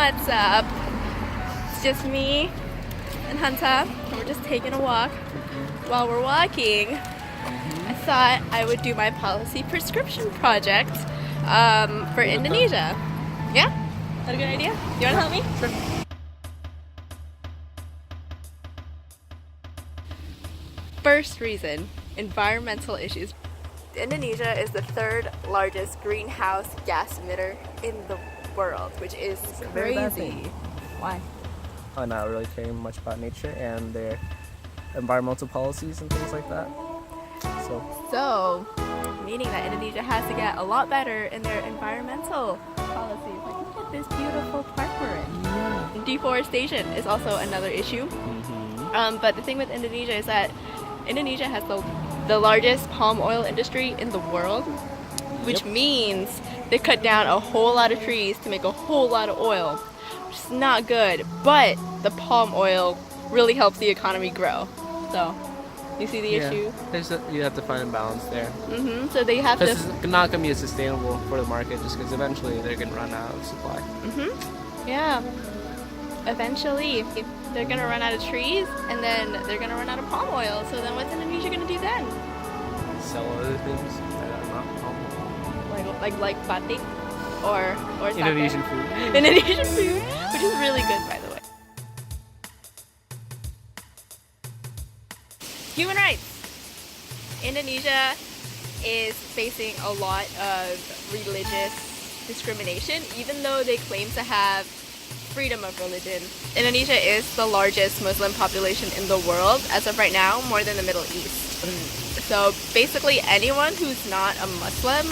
What's up? It's just me and Hunter, and we're just taking a walk. While we're walking, I thought I would do my policy prescription project for Indonesia. Yeah? Is that a good idea? You want to help me? Sure. First reason, environmental issues. Indonesia is the third largest greenhouse gas emitter in the world, which is very bad crazy. thing. Why? Not really caring much about nature and their environmental policies and things like that. So, meaning that Indonesia has to get a lot better in their environmental policies. Like, look at this beautiful park we're in. Yeah. Deforestation is also another issue. But the thing with Indonesia is that Indonesia has the largest palm oil industry in the world, which means they cut down a whole lot of trees to make a whole lot of oil, which is not good. But the palm oil really helps the economy grow. So, you see the issue? You have to find a balance there. So they have to. This is not going to be as sustainable for the market just because eventually they're going to run out of supply. Yeah. Eventually, they're gonna run out of trees, and then they're gonna run out of palm oil. So then, what's Indonesia gonna do then? Sell other things that are not palm oil. Like batik or sake. Indonesian food. Indonesian food, which is really good, by the way. Human rights. Indonesia is facing a lot of religious discrimination, even though they claim to have freedom of religion. Indonesia is the largest Muslim population in the world as of right now, more than the Middle East. So basically anyone who's not a Muslim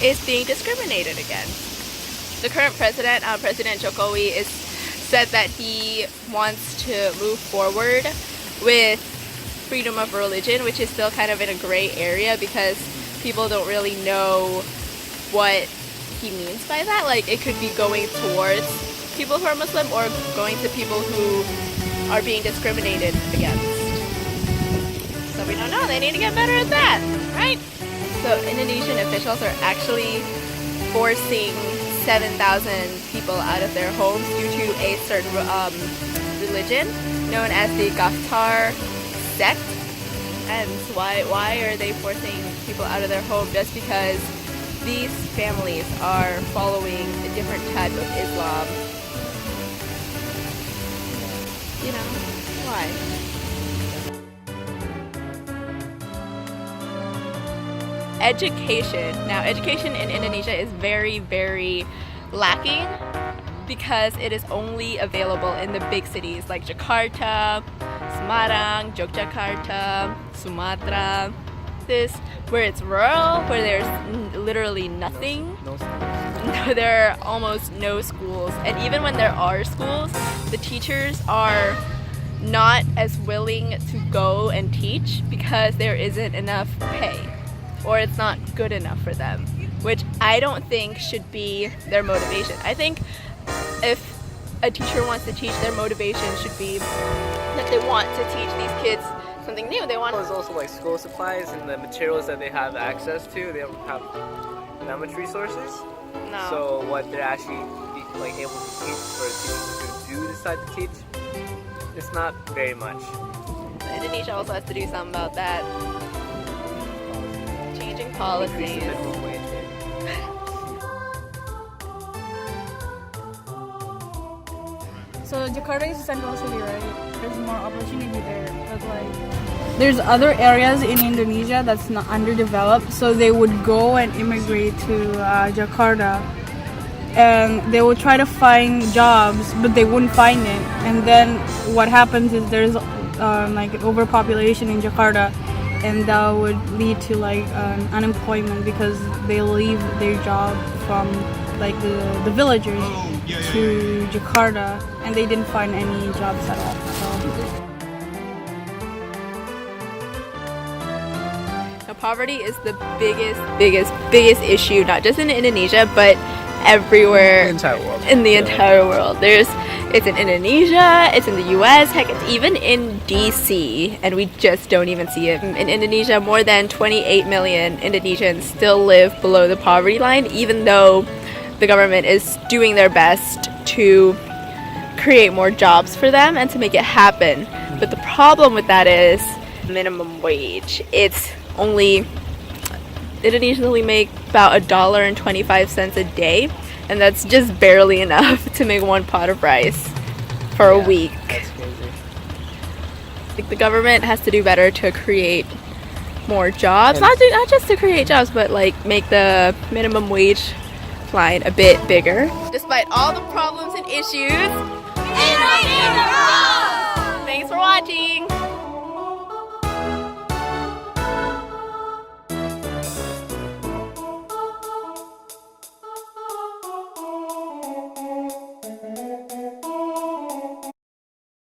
is being discriminated against. The current president, President Jokowi, said that he wants to move forward with freedom of religion, which is still kind of in a gray area because people don't really know what he means by that. Like, it could be going towards people who are Muslim or going to people who are being discriminated against. So we don't know. They need to get better at that, right? So Indonesian officials are actually forcing 7,000 people out of their homes due to a certain religion known as the Gaftar sect. And why are they forcing people out of their home? Just because these families are following a different type of Islam. You know, why? Education. Now, education in Indonesia is very, very lacking because it is only available in the big cities like Jakarta, Semarang, Yogyakarta, Sumatra. Where it's rural, where there's literally nothing. There are almost no schools, and even when there are schools, the teachers are not as willing to go and teach because there isn't enough pay, or it's not good enough for them, which I don't think should be their motivation. I think if a teacher wants to teach, their motivation should be that they want to teach these kids something new. They want. There's also like school supplies and the materials that they have access to. They don't have that much resources. No. So what they're actually able to teach for teachers who do decide to teach, it's not very much. Indonesia also has to do something about that. Changing policies. Minimum wage. So Jakarta is a central city, right? There's more opportunity there, but there's other areas in Indonesia that's not underdeveloped, so they would go and immigrate to Jakarta, and they would try to find jobs, but they wouldn't find it. And then what happens is there's overpopulation in Jakarta, and that would lead to unemployment because they leave their job from the villagers to Jakarta, and they didn't find any jobs at all. Now, poverty is the biggest issue, not just in Indonesia, but everywhere in the entire world. It's in Indonesia, it's in the US, heck, it's even in DC, and we just don't even see it. In Indonesia, more than 28 million Indonesians still live below the poverty line, even though the government is doing their best to create more jobs for them and to make it happen. But the problem with that is minimum wage. Indonesians only make about $1.25 a day, and that's just barely enough to make one pot of rice for a week. That's crazy. Like, the government has to do better to create more jobs, not just to create jobs, but like make the minimum wage line a bit bigger. Despite all the problems and issues, thanks for watching.